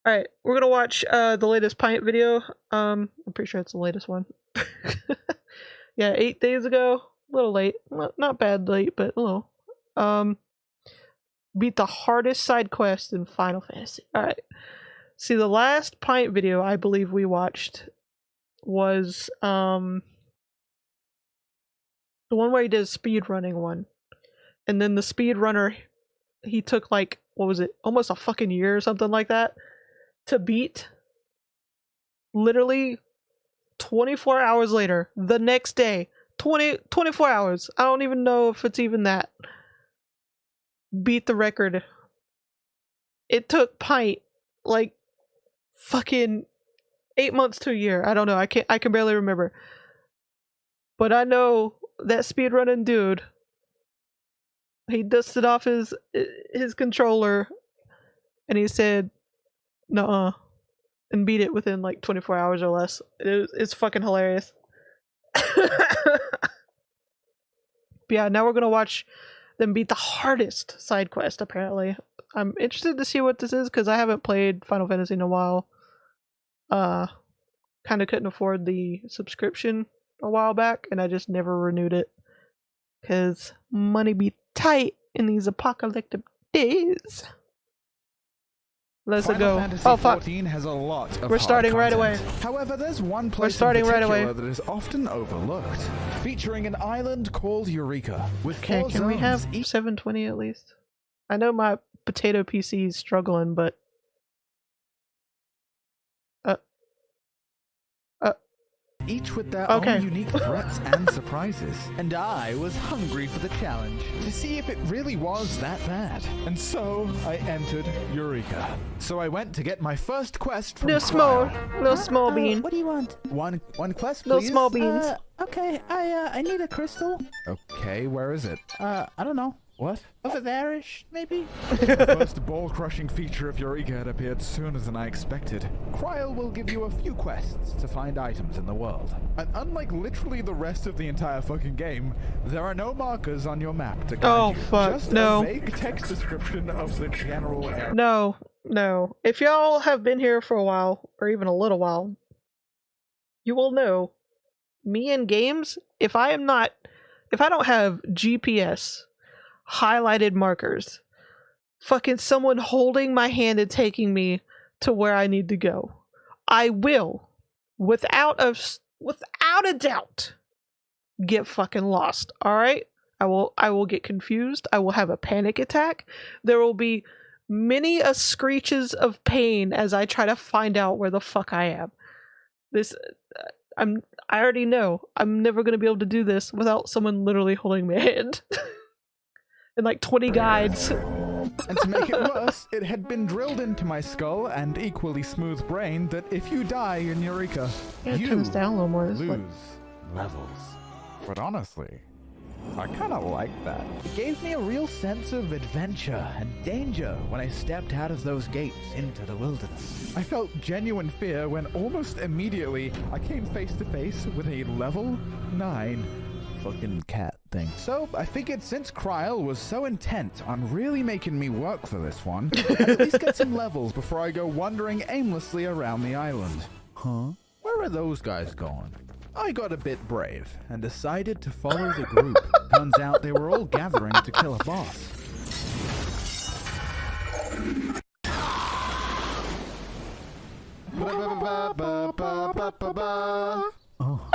Alright, we're gonna watch the latest Pint video. I'm pretty sure it's the latest one. Yeah, 8 days ago. A little late. Not bad late, but a little. Beat the hardest side quest in Final Fantasy. Alright. See, the last Pint video I believe we watched was the one where he did a speedrunning one. And then the speedrunner, he took like, what was it? Almost a fucking year or something like that to beat. Literally 24 hours later, the next day. 24 hours. I don't even know if it's even that. Beat the record. It took Pint like fucking 8 months to a year. I don't know. I can barely remember. But I know that speedrunning dude, he dusted off his controller and he said, "Nuh-uh," and beat it within like 24 hours or less. It's fucking hilarious. But yeah, now we're gonna watch them beat the hardest side quest, apparently. I'm interested to see what this is because I haven't played Final Fantasy in a while. Kind of couldn't afford the subscription a while back, and I just never renewed it because money be tight in these apocalyptic days. Let's go. Oh fuck! Has a lot of We're starting right away. However, there's one place in particular that is often overlooked, featuring an island called Eureka. With Okay, can we have 720 at least? I know my potato PC is struggling, but each with their own unique threats and surprises. And I was hungry for the challenge, to see if it really was that bad. And so, I entered Eureka. So I went to get my first quest from little small bean. What do you want? One quest, please? Little small beans. Okay, I need a crystal. Okay, where is it? I don't know. What? Over there-ish, maybe? The first ball-crushing feature of Eureka had appeared sooner than I expected. Cryle will give you a few quests to find items in the world. And unlike literally the rest of the entire fucking game, there are no markers on your map to guide you. Fuck, Just no. a vague text description of the general area. No. If y'all have been here for a while, or even a little while, you will know, me in games, if I don't have GPS highlighted markers, fucking someone holding my hand and taking me to where I need to go, I will, without a doubt, get fucking lost. All right, I will get confused. I will have a panic attack. There will be many a screeches of pain as I try to find out where the fuck I am. I already know I'm never gonna be able to do this without someone literally holding my hand. And like 20 guides. And to make it worse, it had been drilled into my skull and equally smooth brain that if you die in Eureka, you turn this down a little more. lose levels. But honestly, I kind of like that. It gave me a real sense of adventure and danger when I stepped out of those gates into the wilderness. I felt genuine fear when almost immediately I came face to face with a level 9 fucking cat thing. So I figured since Cryle was so intent on really making me work for this one, I'd at least get some levels before I go wandering aimlessly around the island. Huh? Where are those guys going? I got a bit brave and decided to follow the group. Turns out they were all gathering to kill a boss. Oh,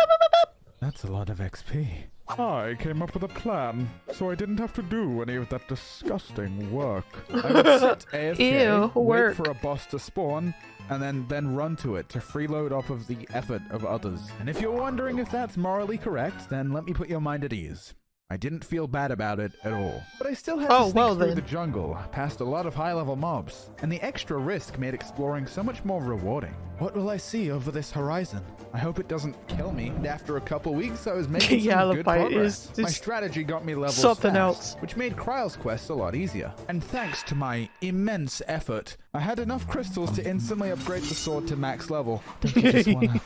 that's a lot of XP. I came up with a plan, so I didn't have to do any of that disgusting work. I would sit AFK, wait for a boss to spawn, and then run to it to freeload off of the effort of others. And if you're wondering if that's morally correct, then let me put your mind at ease. I didn't feel bad about it at all. But I still had to sneak through the jungle, past a lot of high-level mobs, and the extra risk made exploring so much more rewarding. What will I see over this horizon? I hope it doesn't kill me. And after a couple weeks, I was making some good progress. My strategy got me levels fast, which made Cryle's quest a lot easier. And thanks to my immense effort, I had enough crystals to instantly upgrade the sword to max level. Don't you just wanna...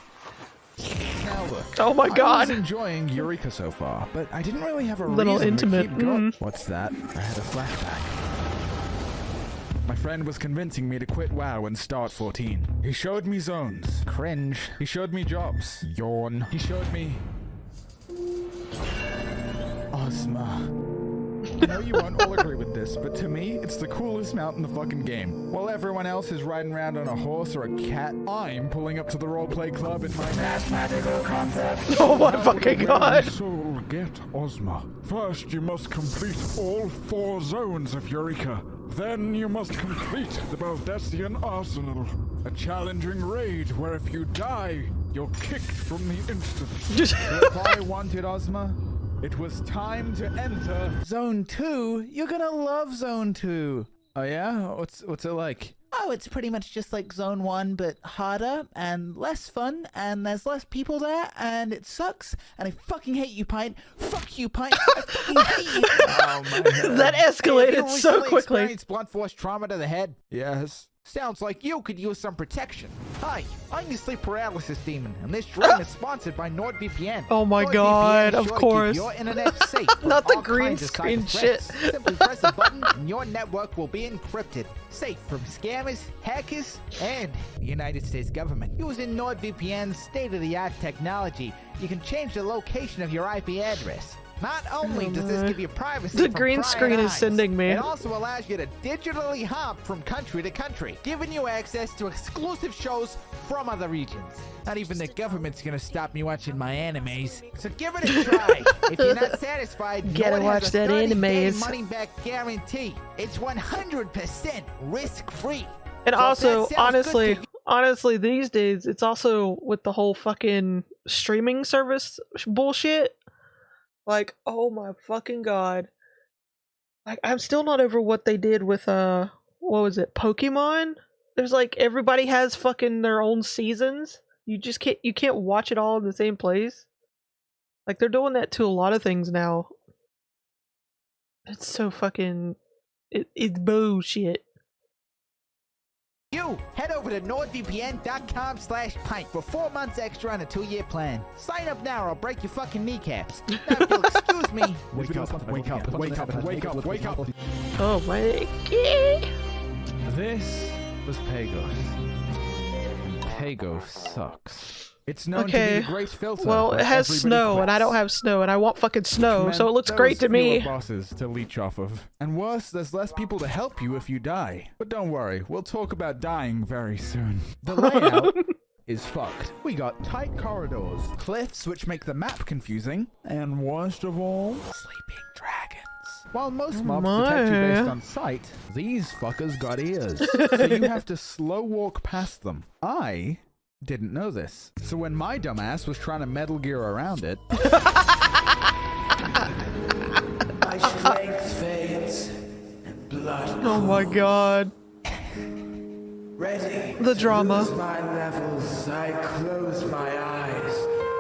Now look, oh my god! I was enjoying Eureka so far, but I didn't really have a little reason intimate. to keep going. What's that? I had a flashback. My friend was convincing me to quit WoW and start 14. He showed me zones. Cringe. He showed me jobs. Yawn. He showed me... Ozma. I know you won't all agree with this, but to me, it's the coolest mount in the fucking game. While everyone else is riding around on a horse or a cat, I'm pulling up to the roleplay club in my mathematical concept. Oh my fucking god! Soul get Ozma. First, you must complete all 4 zones of Eureka. Then you must complete the Baldesion Arsenal. A challenging raid where if you die, you're kicked from the instant. If I wanted Ozma, it was time to enter Zone 2? You're gonna love Zone 2. Oh yeah? What's it like? Oh, it's pretty much just like Zone 1, but harder and less fun, and there's less people there, and it sucks, and I fucking hate you, Pint. Fuck you, Pint. I fucking hate you. Oh my god. That escalated so quickly. Experienced blunt force trauma to the head? Yes. Sounds like you could use some protection. Hi, I'm the sleep paralysis demon, and this stream is sponsored by NordVPN. Oh my NordVPN god, is of sure to course. keep your internet safe from Not the all green kinds of screen cyber shit. threats. Simply press a button, and your network will be encrypted, safe from scammers, hackers, and the United States government. Using NordVPN's state-of-the-art technology, you can change the location of your IP address. Not only does this give you privacy The from green prying screen is eyes, sending me. it also allows you to digitally hop from country to country, giving you access to exclusive shows from other regions. Not even the government's gonna stop me watching my animes. So give it a try. If you're not satisfied, Gotta Nord watch has a that 30-day animes. money-back guarantee. It's 100% risk-free. And So if also, that sounds good honestly, to you- honestly, these days, it's also with the whole fucking streaming service bullshit. Like, oh my fucking god. Like, I'm still not over what they did with, what was it, Pokemon? There's like, everybody has fucking their own seasons. You can't watch it all in the same place. Like, they're doing that to a lot of things now. It's so fucking, it's bullshit. You head over to nordvpn.com/pint for 4 months extra on a 2-year plan. Sign up now or I'll break your fucking kneecaps. Now, if you'll excuse me. Wake up, wake up, wake up, wake up, wake up. Oh my god. This was Pagos. Pagos sucks. It's known to be Okay. the great filter. Well, where it has everybody snow, and I quits. don't have snow, and I want fucking snow, Man, so it looks there great was to me. fewer bosses to leech off of. And worse, there's less people to help you if you die. But don't worry, we'll talk about dying very soon. The layout is fucked. We got tight corridors, cliffs which make the map confusing, and worst of all, sleeping dragons. While most mobs detect you based on sight, these fuckers got ears. So you have to slow walk past them. I didn't know this. So when my dumbass was trying to Metal Gear around it, My strength fades and blood. Oh my god. Ready. The drama. To lose my levels, I close my eyes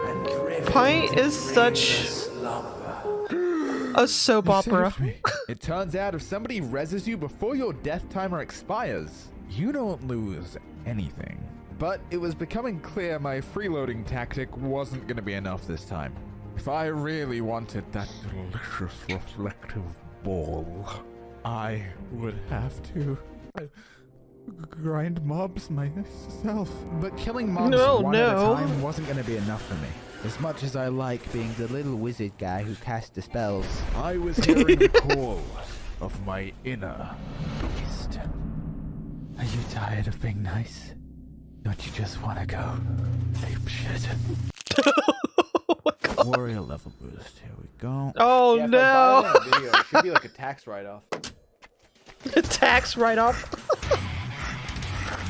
and drift Pint into is such slumber. a soap opera. it turns out if somebody reses you before your death timer expires, you don't lose anything. But it was becoming clear my freeloading tactic wasn't going to be enough this time. If I really wanted that delicious reflective ball, I would have to grind mobs myself. But killing mobs one at a time wasn't going to be enough for me. As much as I like being the little wizard guy who casts the spells. I was hearing the call of my inner beast. Are you tired of being nice? Don't you just want to go ape shit? Warrior level boost. Here we go. Oh Yeah, if I no! buy that video, it should be like a tax write-off. Tax write-off.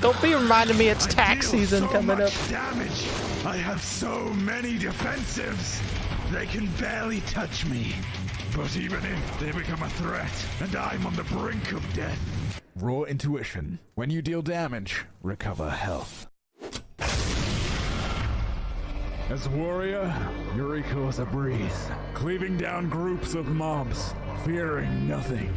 Don't be reminding me it's tax season coming up. Damage. I have so many defensives. They can barely touch me. But even if they become a threat, and I'm on the brink of death. Raw intuition. When you deal damage, recover health. As warrior, Eureka was a breeze, cleaving down groups of mobs, fearing nothing.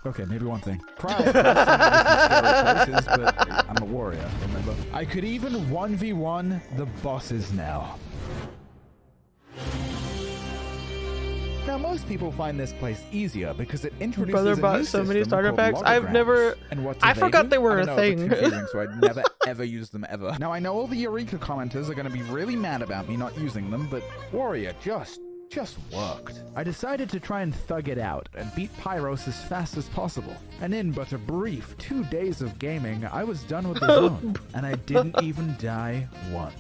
Okay, maybe one thing. Proud of some places, but I'm a warrior, remember? I could even 1v1 the bosses now. Now, most Most people find this place easier because it introduces Brother a bought new so many system starter called packs. I've logograms. never. And what do I forgot do? they were I a don't know, it thing. looked confusing, so I'd never ever use them ever. Now I know all the Eureka commenters are going to be really mad about me not using them, but Warrior just worked. I decided to try and thug it out and beat Pyros as fast as possible. And in but a brief 2 days of gaming, I was done with the zone, and I didn't even die once.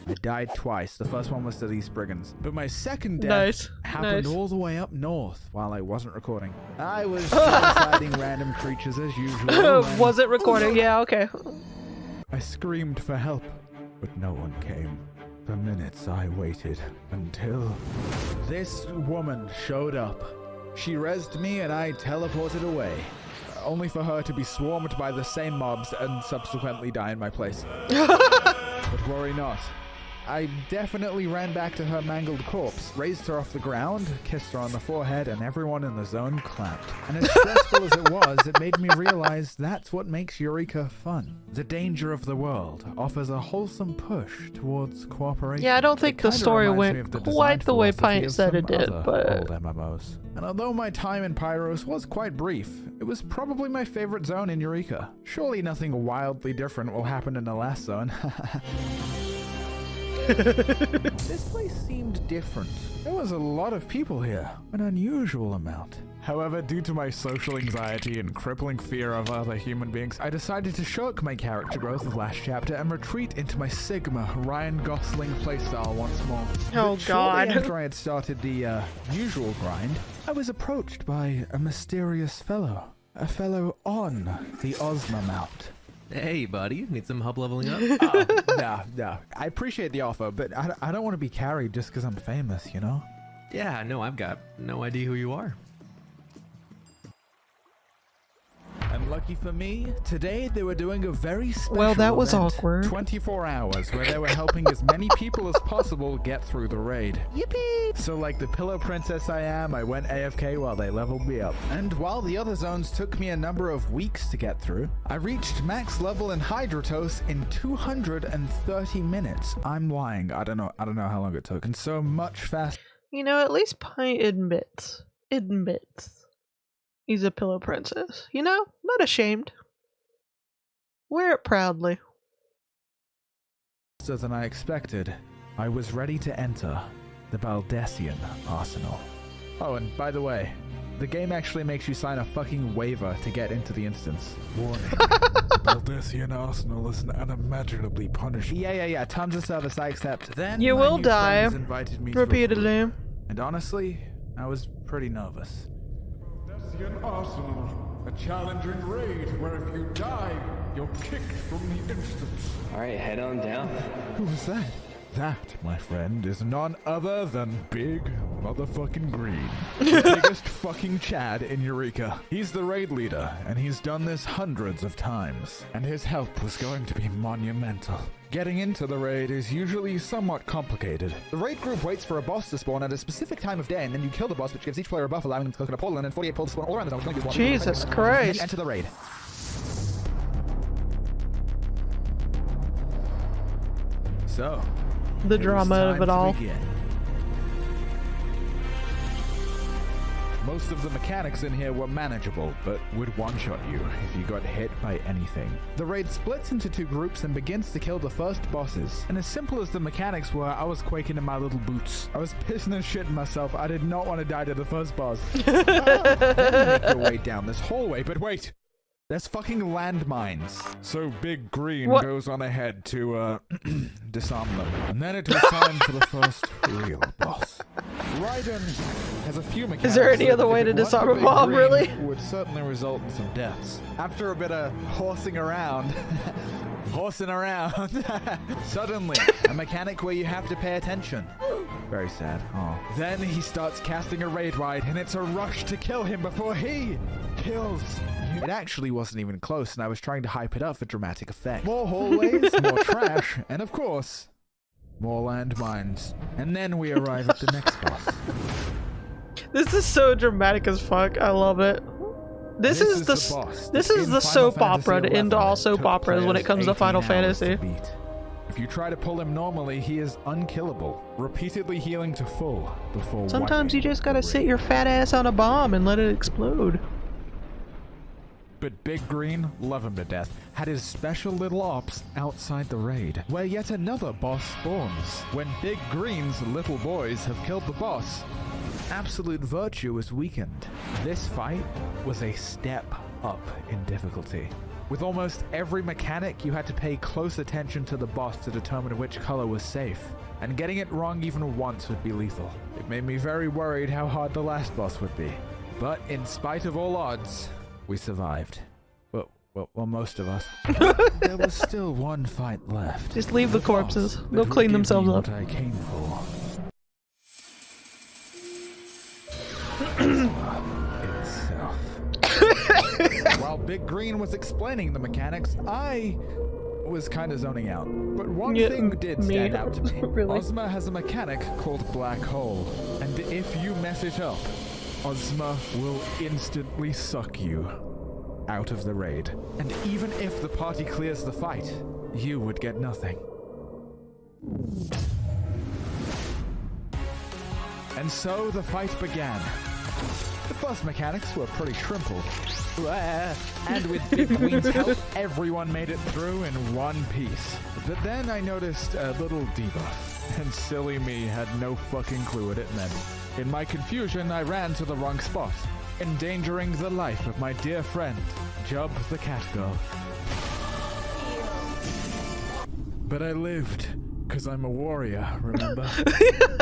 I died twice. The first one was to these brigands. But my second death happened all the way up north while I wasn't recording. I was suiciding random creatures as usual. Was it recording? Yeah, okay. I screamed for help, but no one came. For minutes I waited until this woman showed up. She rezzed me and I teleported away. Only for her to be swarmed by the same mobs and subsequently die in my place. But worry not. I definitely ran back to her mangled corpse, raised her off the ground, kissed her on the forehead, and everyone in the zone clapped. And as stressful as it was, it made me realize that's what makes Eureka fun. The danger of the world offers a wholesome push towards cooperation. Yeah, I don't think the story went quite the way Pint said it did, but... old MMOs. And although my time in Pyros was quite brief, it was probably my favorite zone in Eureka. Surely nothing wildly different will happen in the last zone. This place seemed different. There was a lot of people here, an unusual amount. However, due to my social anxiety and crippling fear of other human beings, I decided to shirk my character growth of last chapter and retreat into my Sigma Ryan Gosling playstyle once more. Oh But God. shortly after I had started the usual grind, I was approached by a mysterious fellow. A fellow on the Ozma Mount. Hey, buddy. Need some help leveling up? No. I appreciate the offer, but I don't want to be carried just because I'm famous, you know? Yeah, no, I've got no idea who you are. And lucky for me, today they were doing a very special Well, that was event. awkward. 24 hours where they were helping as many people as possible get through the raid. Yippee! So like the pillow princess I am, I went AFK while they leveled me up. And while the other zones took me a number of weeks to get through, I reached max level in Hydratos in 230 minutes. I'm lying. I don't know how long it took. And so much faster. You know, at least Pint admits he's a pillow princess. You know, not ashamed. Wear it proudly. Than I expected, I was ready to enter the Baldesion Arsenal. Oh, and by the way, the game actually makes you sign a fucking waiver to get into the instance. warning, Baldesion Arsenal is an unimaginably punishable. Yeah. Tons of service I accept. Then You my will new die. friends invited me to a Repeatedly. group. And honestly, I was pretty nervous. Baldesion Arsenal, a challenging raid where if you die, you're kicked from the instance. Alright, head on down. Who was that? That, my friend, is none other than Big Motherfucking Green. The biggest fucking Chad in Eureka. He's the raid leader, and he's done this hundreds of times. And his help was going to be monumental. Getting into the raid is usually somewhat complicated. The raid group waits for a boss to spawn at a specific time of day, and then you kill the boss, which gives each player a buff, allowing them to click on a portal, and then 48 portals spawn all around the zone. Jesus Christ. Enter the raid. So, The drama of it all. Most of the mechanics in here were manageable, but would one-shot you if you got hit by anything. The raid splits into two groups and begins to kill the first bosses. And as simple as the mechanics were, I was quaking in my little boots. I was pissing and shitting myself. I did not want to die to the first boss. Then you make your way down this hallway, but wait! There's fucking landmines. So Big Green What? goes on ahead to, disarm them. And then it was time for the first real boss. Raiden has a few mechanics. Is there any that other way if to it weren't disarm for a Big bomb, Green, really? would certainly result in some deaths. After a bit of horsing around, suddenly, a mechanic where you have to pay attention. Very sad. Oh. Then he starts casting a raid ride, and it's a rush to kill him before he kills you. It actually wasn't even close, and I was trying to hype it up for dramatic effect. More hallways, more trash, and of course, more landmines. And then we arrive at the next boss. This is so dramatic as fuck. I love it. This is the boss this that is in the Final soap Fantasy opera to end XI all soap took operas when it players comes to 18 Final hours to Fantasy. beat. If you try to pull him normally, he is unkillable, repeatedly healing to full before Sometimes you wiping just the gotta sit ring. your fat ass on a bomb and let it explode. But Big Green, love him to death, had his special little ops outside the raid, where yet another boss spawns. When Big Green's little boys have killed the boss, absolute virtue is weakened. This fight was a step up in difficulty. With almost every mechanic, you had to pay close attention to the boss to determine which color was safe, and getting it wrong even once would be lethal. It made me very worried how hard the last boss would be. But in spite of all odds, we survived. Well, most of us. There was still one fight left. Just leave the corpses. boss They'll that clean would give themselves me up. what I came for. Itself. While Big Green was explaining the mechanics, I was kind of zoning out. But one Yeah, thing did me. stand out to me. Really? Ozma has a mechanic called Black Hole. And if you mess it up, Ozma will instantly suck you out of the raid. And even if the party clears the fight, you would get nothing. And so the fight began. The boss mechanics were pretty shrimpled. And with Big Queen's help, everyone made it through in one piece. But then I noticed a little debuff, and silly me had no fucking clue what it meant. In my confusion, I ran to the wrong spot, endangering the life of my dear friend, Jub the Cat Girl. But I lived, because I'm a warrior, remember?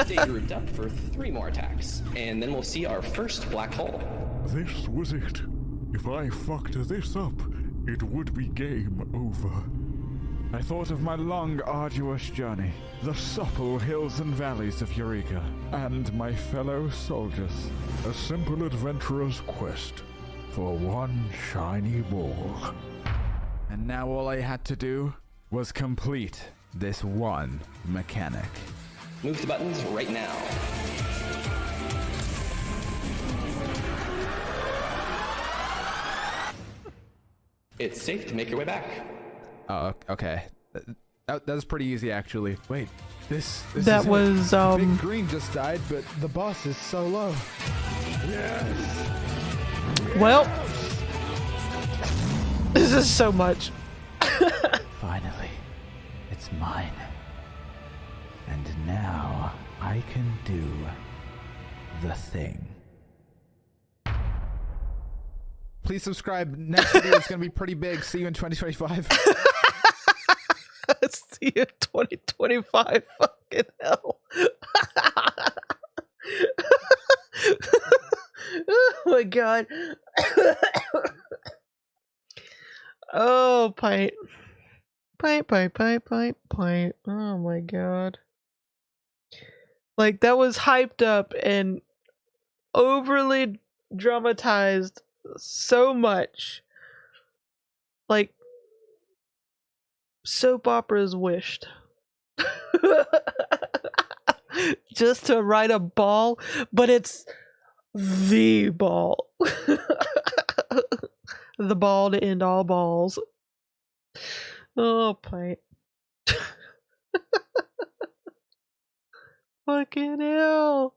Stay grouped up for 3 more attacks, and then we'll see our first black hole. This was it. If I fucked this up, it would be game over. I thought of my long, arduous journey, the supple hills and valleys of Eureka, and my fellow soldiers. A simple adventurer's quest for one shiny ball. And now all I had to do was complete this one mechanic. Move the buttons right now. It's safe to make your way back. Oh, okay. That was pretty easy, actually. Wait, this That is it. was, Big Green just died, but the boss is so low. Well, this is so much. Finally, it's mine. And now I can do the thing. Please subscribe. Next video is going to be pretty big. See you in 2025. See you in 2025. Fucking hell. Oh my god. Oh, Pint. Pint. Oh my god. Like, that was hyped up and overly dramatized so much. Like, soap operas wished. Just to write a ball, but it's the ball. The ball to end all balls. Oh, Pint. Fucking hell.